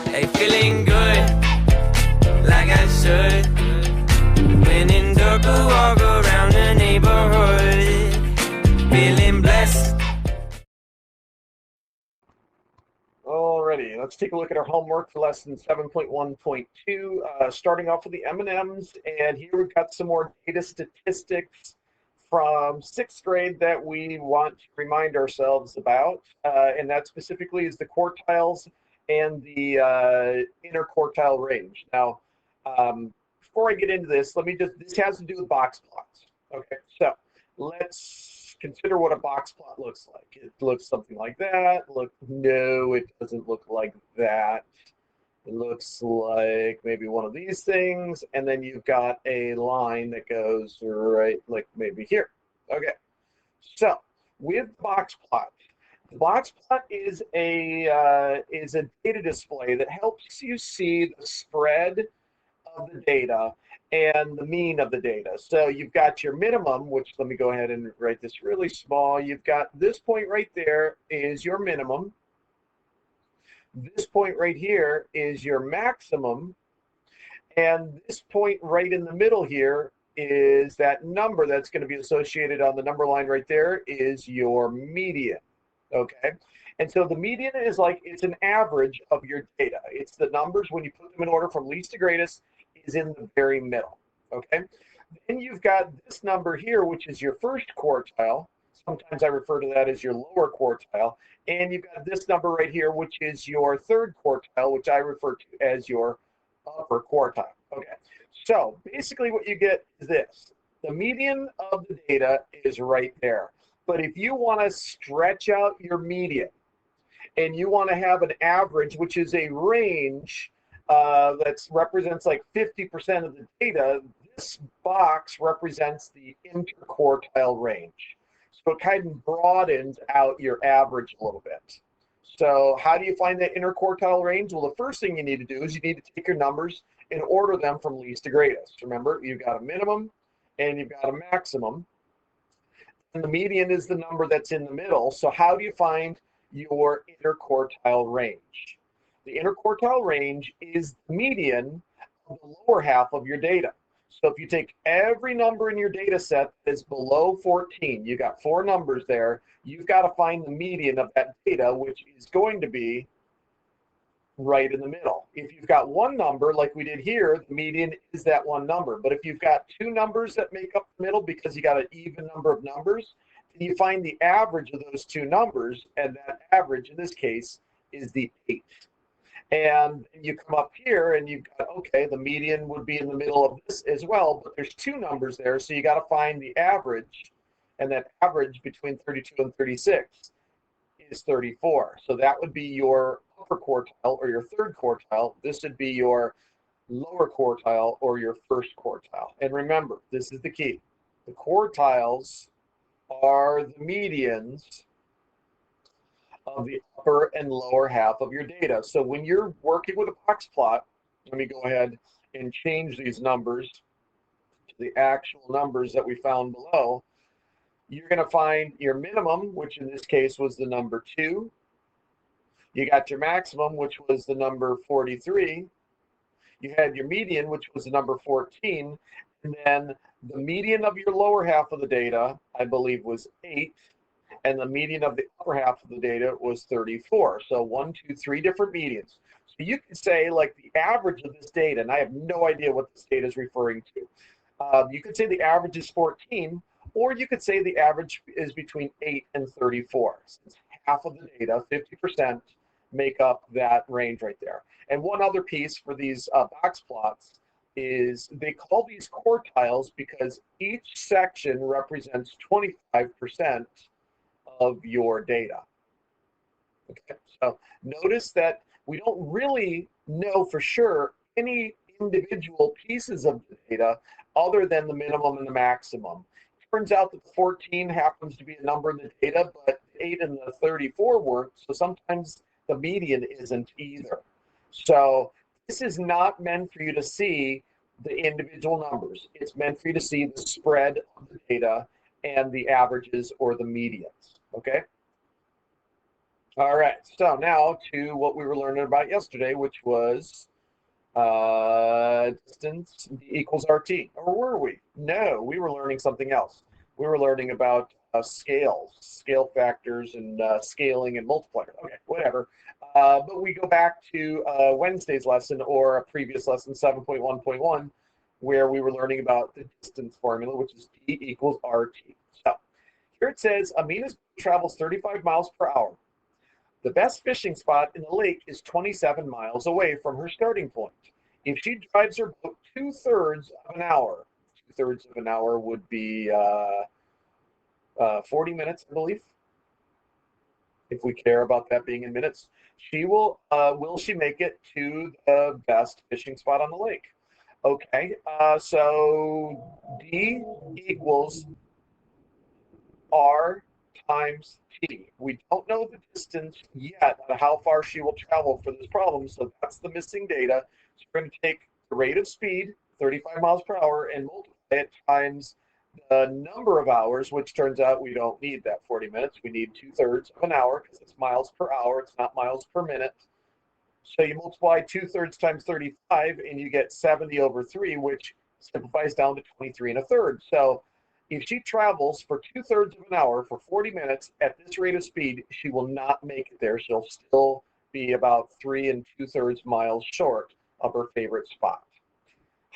Hey, feeling good, like I should. When in dark, walk around the neighborhood, feeling blessed. Alrighty, let's take a look at our homework for lesson 7.1.2, starting off with the M&Ms, and here we've got some more data statistics from 6th grade that we want to remind ourselves about, and that specifically is the quartiles and the interquartile range. Now, before I get into this, this has to do with box plots. Okay, so let's consider what a box plot looks like. It looks something like that. No, it doesn't look like that. It looks like maybe one of these things, and then you've got a line that goes right, like maybe here. Okay, so with box plot, the box plot is a data display that helps you see the spread of the data and the mean of the data. So you've got your minimum, which let me go ahead and write this really small. You've got this point right there is your minimum. This point right here is your maximum. And this point right in the middle here is that number that's going to be associated on the number line right there is your median. Okay. And so the median is like, it's an average of your data. It's the numbers when you put them in order from least to greatest is in the very middle. Okay. Then you've got this number here, which is your first quartile. Sometimes I refer to that as your lower quartile. And you've got this number right here, which is your third quartile, which I refer to as your upper quartile. Okay, so basically what you get is this. The median of the data is right there. But if you want to stretch out your median and you want to have an average, which is a range that represents like 50% of the data, this box represents the interquartile range. So it kind of broadens out your average a little bit. So how do you find that interquartile range? Well, the first thing you need to do is you need to take your numbers and order them from least to greatest. Remember, you've got a minimum and you've got a maximum. And the median is the number that's in the middle. So how do you find your interquartile range? The interquartile range is the median of the lower half of your data. So if you take every number in your data set that's below 14, you got 4 numbers there, you've got to find the median of that data, which is going to be right in the middle. If you've got one number, like we did here, the median is that one number. But if you've got 2 numbers that make up the middle because you got an even number of numbers, then you find the average of those 2 numbers, and that average in this case is the 8. And you come up here and you've got, okay, the median would be in the middle of this as well, but there's 2 numbers there, so you got to find the average, and that average between 32 and 36 is 34. So that would be your upper quartile or your third quartile. This would be your lower quartile or your first quartile. And remember, this is the key. The quartiles are the medians of the upper and lower half of your data. So when you're working with a box plot, let me go ahead and change these numbers to the actual numbers that we found below. You're going to find your minimum, which in this case was the number 2. You got your maximum, which was the number 43. You had your median, which was the number 14. And then the median of your lower half of the data, I believe, was 8. And the median of the upper half of the data was 34. So 1, 2, 3 different medians. So you could say like the average of this data, and I have no idea what this data is referring to. You could say the average is 14, or you could say the average is between 8 and 34. Since half of the data, 50%, make up that range right there. And one other piece for these box plots is they call these quartiles because each section represents 25% of your data. Okay, so notice that we don't really know for sure any individual pieces of the data other than the minimum and the maximum. It turns out that the 14 happens to be a number in the data, but the 8 and the 34 weren't, so sometimes the median isn't either. So this is not meant for you to see the individual numbers. It's meant for you to see the spread of the data and the averages or the medians. Okay. All right, so now to what we were learning about yesterday, which was distance equals RT. Or were we? No, we were learning something else. We were learning about scale factors, and scaling and multipliers. Okay, whatever. But we go back to Wednesday's lesson, or a previous lesson, 7.1.1, where we were learning about the distance formula, which is D equals RT. So here it says, Amina's boat travels 35 miles per hour. The best fishing spot in the lake is 27 miles away from her starting point. If she drives her boat 2/3 of an hour, 2/3 of an hour would be 40 minutes, I believe, if we care about that being in minutes. Will she make it to the best fishing spot on the lake? Okay, so D equals R times T. We don't know the distance yet on how far she will travel for this problem, so that's the missing data. So we're going to take the rate of speed, 35 miles per hour, and multiply it times the number of hours, which turns out we don't need that 40 minutes. We need 2/3 of an hour because it's miles per hour. It's not miles per minute. So you multiply 2/3 times 35, and you get 70 over 3, which simplifies down to 23 1/3. So if she travels for 2/3 of an hour for 40 minutes at this rate of speed, she will not make it there. She'll still be about 3 2/3 miles short of her favorite spot.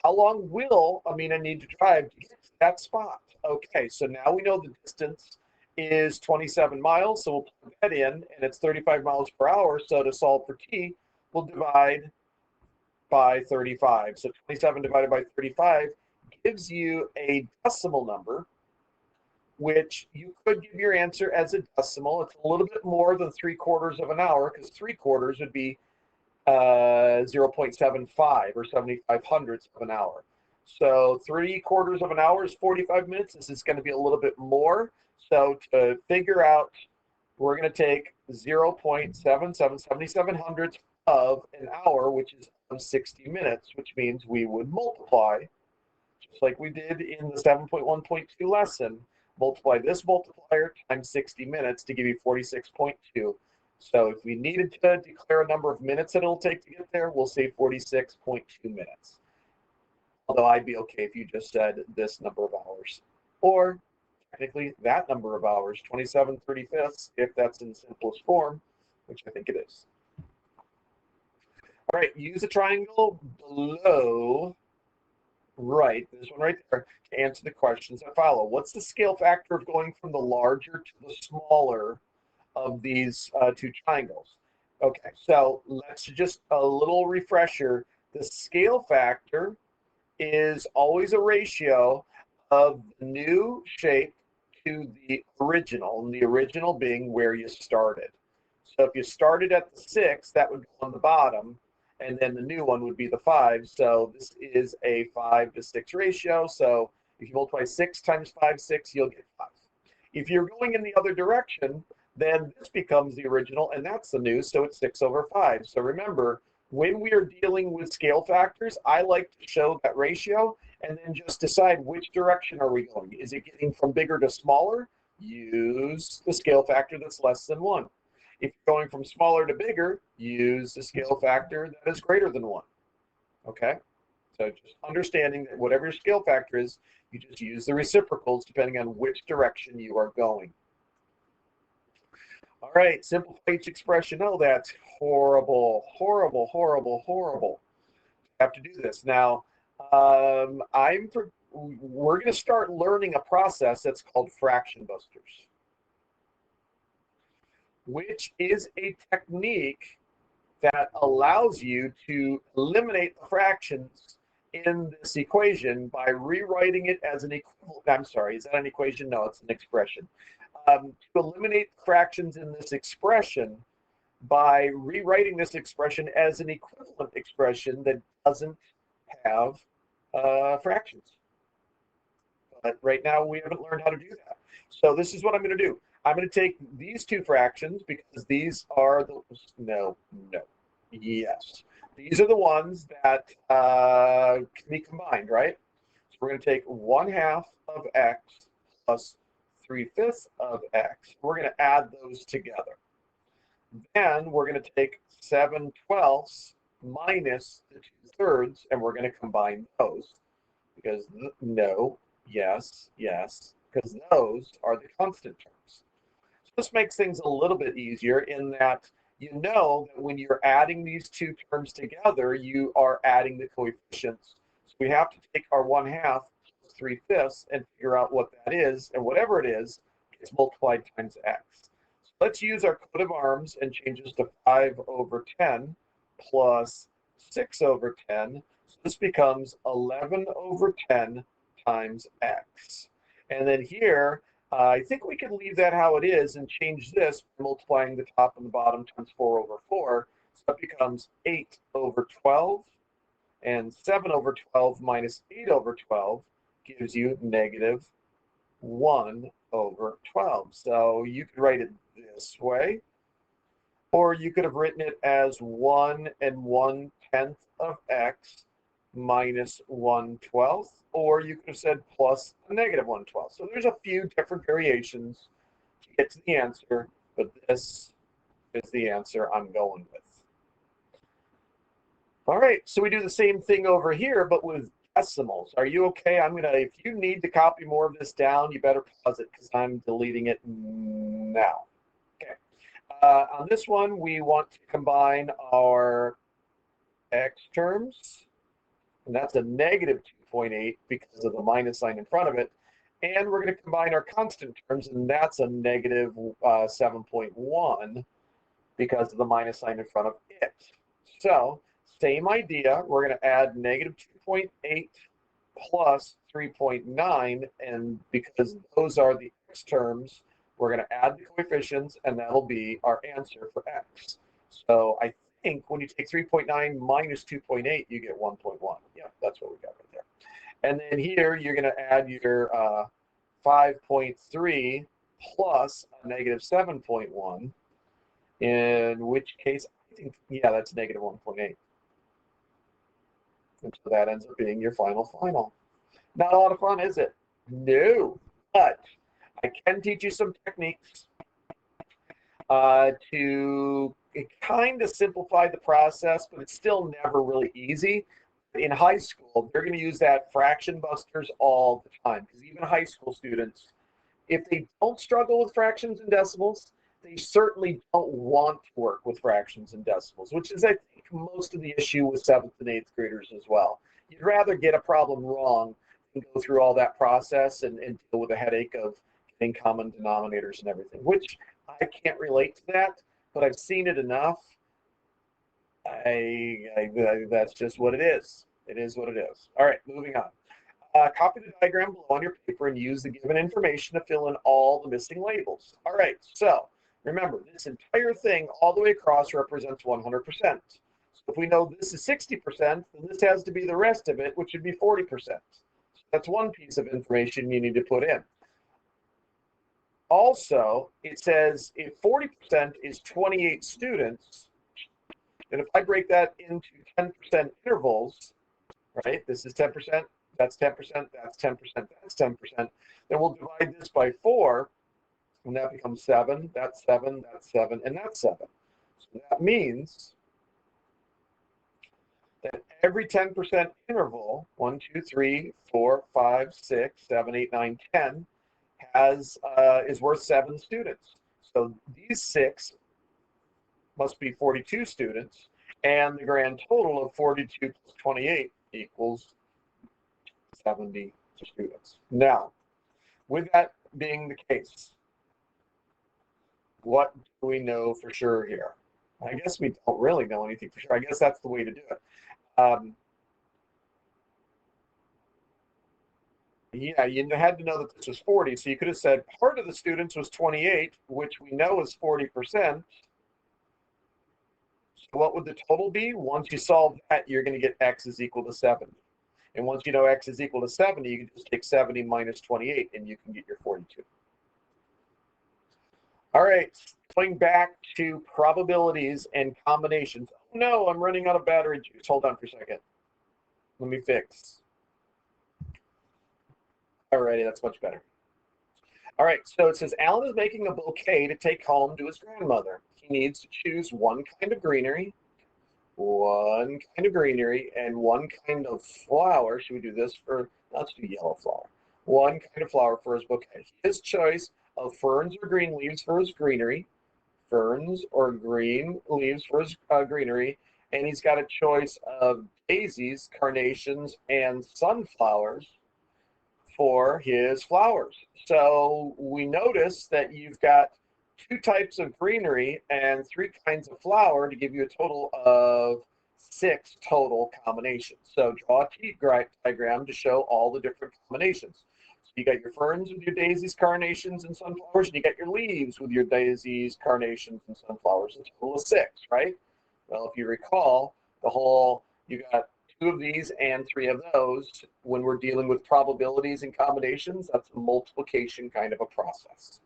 How long will Amina need to drive to get to that spot? Okay, so now we know the distance is 27 miles, so we'll plug that in, and it's 35 miles per hour. So to solve for T, we'll divide by 35. So 27 divided by 35 gives you a decimal number, which you could give your answer as a decimal. It's a little bit more than 3/4 of an hour, because 3/4 would be 0.75 or 75 hundredths of an hour. So 3/4 of an hour is 45 minutes. This is going to be a little bit more. So to figure out, we're going to take 0.7777 hundredths of an hour, which is 60 minutes, which means we would multiply, just like we did in the 7.1.2 lesson, multiply this multiplier times 60 minutes to give you 46.2. So if we needed to declare a number of minutes that it'll take to get there, we'll say 46.2 minutes. Although I'd be okay if you just said this number of hours. Or technically that number of hours, 27/35, if that's in simplest form, which I think it is. All right, use a triangle below right, this one right there, to answer the questions that follow. What's the scale factor of going from the larger to the smaller of these two triangles? Okay, so let's just a little refresher. The scale factor is always a ratio of the new shape to the original, and the original being where you started. So if you started at the 6, that would go on the bottom, and then the new one would be the 5. So this is a 5:6 ratio. So if you multiply 6 times 5, 6, you'll get 5. If you're going in the other direction, then this becomes the original, and that's the new, so it's 6/5. So remember, when we are dealing with scale factors, I like to show that ratio and then just decide which direction are we going. Is it getting from bigger to smaller? Use the scale factor that's less than 1. If you're going from smaller to bigger, use the scale factor that is greater than 1. Okay? So just understanding that whatever your scale factor is, you just use the reciprocals depending on which direction you are going. All right, simplify each expression. Oh, that's horrible, horrible, horrible, horrible. I have to do this. Now, we're going to start learning a process that's called fraction busters, which is a technique that allows you to eliminate the fractions in this equation by rewriting it as an equivalent. I'm sorry, is that an equation? No, it's an expression. To eliminate fractions in this expression by rewriting this expression as an equivalent expression that doesn't have fractions. But right now we haven't learned how to do that. So this is what I'm going to do. I'm going to take these two fractions because these are the, yes. These are the ones that can be combined, right? So we're going to take 1/2 of x plus 3/5 of x. We're going to add those together. Then we're going to take 7/12 minus the 2/3, and we're going to combine those because no, yes, yes, because those are the constant terms. So this makes things a little bit easier in that you know that when you're adding these two terms together, you are adding the coefficients. So we have to take our 1/2 plus 3/5 and figure out what that is, and whatever it is, it's multiplied times x. So let's use our coat of arms and change this to 5/10 plus 6/10. So this becomes 11/10 times x. And then here, I think we can leave that how it is and change this by multiplying the top and the bottom times 4/4. So that becomes 8/12. And 7/12 minus 8/12 gives you negative 1/12. So you could write it this way, or you could have written it as 1 1/10 of x minus 1/12, or you could have said plus a negative 1/12. So there's a few different variations to get to the answer, but this is the answer I'm going with. All right, so we do the same thing over here, but with decimals. Are you okay? If you need to copy more of this down, you better pause it because I'm deleting it now. Okay. On this one, we want to combine our x terms, and that's a negative 2.8 because of the minus sign in front of it. And we're going to combine our constant terms, and that's a negative 7.1 because of the minus sign in front of it. So same idea. We're going to add negative 2.8 plus 3.9, and because those are the x terms, we're going to add the coefficients, and that'll be our answer for x. So I think when you take 3.9 minus 2.8, you get 1.1. Yeah, that's what we got right there. And then here, you're going to add your 5.3 plus a negative 7.1, in which case, I think, yeah, that's negative 1.8. And so that ends up being your final. Not a lot of fun, is it? No, but I can teach you some techniques to kind of simplify the process, but it's still never really easy. In high school, they're going to use that fraction busters all the time, because even high school students, if they don't struggle with fractions and decimals, they certainly don't want to work with fractions and decimals, which is, I think, most of the issue with 7th and 8th graders as well. You'd rather get a problem wrong than go through all that process and deal with the headache of getting common denominators and everything, which I can't relate to that, but I've seen it enough. That's just what it is. It is what it is. All right, moving on. Copy the diagram below on your paper and use the given information to fill in all the missing labels. All right, so remember, this entire thing all the way across represents 100%. So if we know this is 60%, then this has to be the rest of it, which would be 40%. So that's one piece of information you need to put in. Also, it says if 40% is 28 students, and if I break that into 10% intervals, right, this is 10%, that's 10%, that's 10%, that's 10%, then we'll divide this by 4, and that becomes 7, that's 7, that's 7, and that's 7. So that means that every 10% interval, 1, 2, 3, 4, 5, 6, 7, 8, 9, 10, is worth 7 students. So these 6 must be 42 students, and the grand total of 42 plus 28 equals 70 students. Now, with that being the case, what do we know for sure here? I guess we don't really know anything for sure. I guess that's the way to do it. Yeah, you had to know that this was 40, so you could have said part of the students was 28, which we know is 40%. So what would the total be? Once you solve that, you're going to get x is equal to 70. And once you know x is equal to 70, you can just take 70 minus 28, and you can get your 42. All right, going back to probabilities and combinations. Oh no, I'm running out of battery juice. Hold on for a second. Let me fix. Alrighty, that's much better. All right, so it says Alan is making a bouquet to take home to his grandmother. He needs to choose one kind of greenery, and one kind of flower. Should we do this for, let's do yellow flower. One kind of flower for his bouquet. His choice of ferns or green leaves for his greenery, ferns or green leaves for his greenery, and he's got a choice of daisies, carnations, and sunflowers for his flowers. So we notice that you've got 2 types of greenery and 3 kinds of flower to give you a total of 6 total combinations. So draw a T diagram to show all the different combinations. So you got your ferns with your daisies, carnations, and sunflowers, and you got your leaves with your daisies, carnations, and sunflowers, a total of 6, right? Well, if you recall, you got 2 of these and 3 of those. When we're dealing with probabilities and combinations, that's a multiplication kind of a process.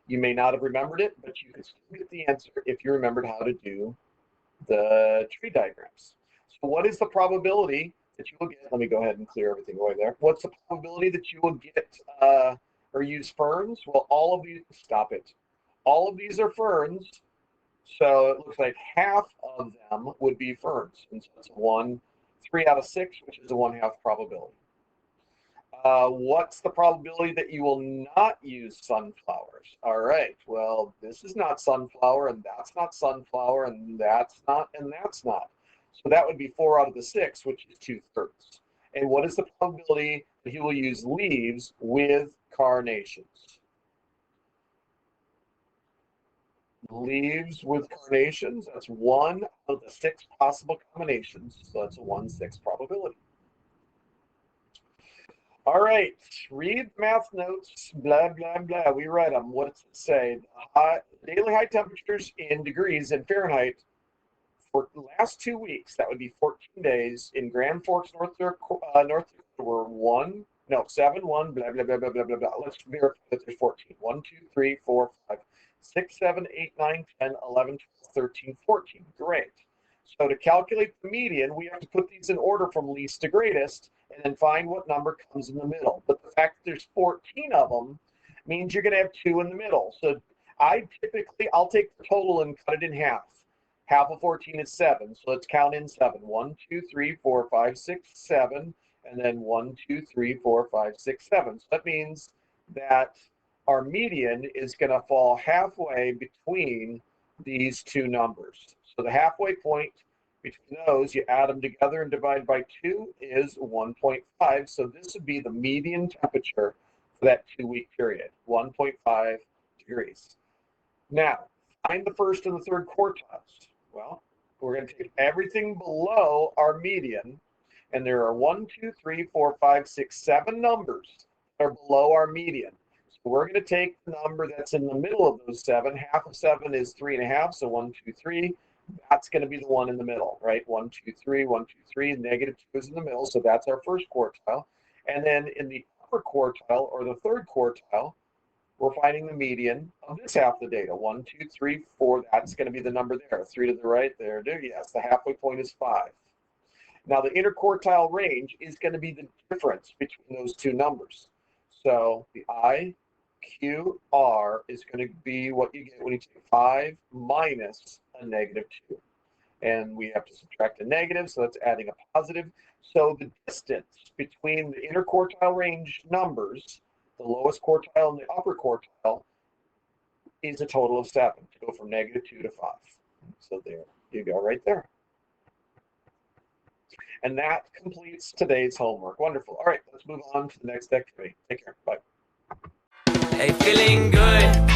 You may not have remembered it, but you can still get the answer if you remembered how to do the tree diagrams. So what is the probability that you will get? Let me go ahead and clear everything away there. What's the probability that you will get or use ferns? Well, all of these, stop it. All of these are ferns. So it looks like half of them would be ferns. And so it's 3 out of 6, which is a 1/2 probability. What's the probability that you will not use sunflowers? All right, well, this is not sunflower, and that's not sunflower, and that's not, and that's not. So that would be 4 out of the 6, which is 2/3. And what is the probability that he will use leaves with carnations? Leaves with carnations, that's 1 out of the 6 possible combinations. So that's a 1/6 probability. All right, read math notes, blah, blah, blah. We read them. What does it say? Daily high temperatures in degrees in Fahrenheit for the last 2 weeks, that would be 14 days, in Grand Forks, North Dakota, were 7, 1, blah, blah, blah, blah, blah, blah, blah. Let's verify that there's 14. 1, 2, 3, 4, 5, 6, 7, 8, 9, 10, 11, 12, 13, 14. Great. So to calculate the median, we have to put these in order from least to greatest and then find what number comes in the middle. But the fact that there's 14 of them means you're going to have 2 in the middle. So I'll take the total and cut it in half. Half of 14 is 7. So let's count in 7. 1, 2, 3, 4, 5, 6, 7. And then 1, 2, 3, 4, 5, 6, 7. So that means that our median is going to fall halfway between these 2 numbers. So the halfway point between those, you add them together and divide by 2 is 1.5. So this would be the median temperature for that 2-week period, 1.5 degrees. Now, find the first and the third quartiles. Well, we're going to take everything below our median, and there are 1, 2, 3, 4, 5, 6, 7 numbers that are below our median. So we're going to take the number that's in the middle of those 7. Half of 7 is 3.5, so 1, 2, 3. That's going to be the one in the middle, right? 1, 2, 3, 1, 2, 3. Negative 2 is in the middle, so that's our first quartile. And then in the upper quartile, or the third quartile, we're finding the median of this half of the data. 1, 2, 3, 4. That's going to be the number there. 3 to the right there. Yes, the halfway point is 5. Now the interquartile range is going to be the difference between those 2 numbers. So the IQR is going to be what you get when you take 5 minus a negative 2. And we have to subtract a negative, so that's adding a positive. So the distance between the interquartile range numbers, the lowest quartile and the upper quartile, is a total of 7, to go from negative 2 to 5. So there you go, right there. And that completes today's homework. Wonderful. All right, let's move on to the next activity. Take care. Bye. Hey, feeling good.